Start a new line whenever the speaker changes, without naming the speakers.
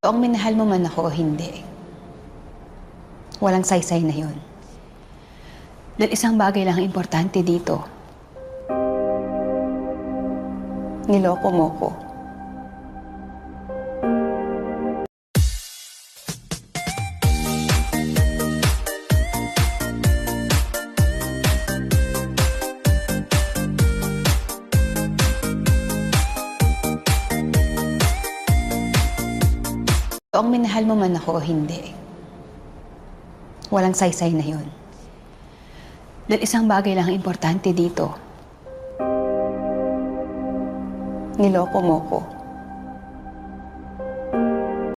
Kung minahal mo man ako o hindi, walang saysay na yun. Dahil isang bagay lang ang importante dito. Niloko mo ko. Kung minahal mo man ako o hindi, walang saysay na yun. Dahil isang bagay lang ang importante dito. Niloko mo ko.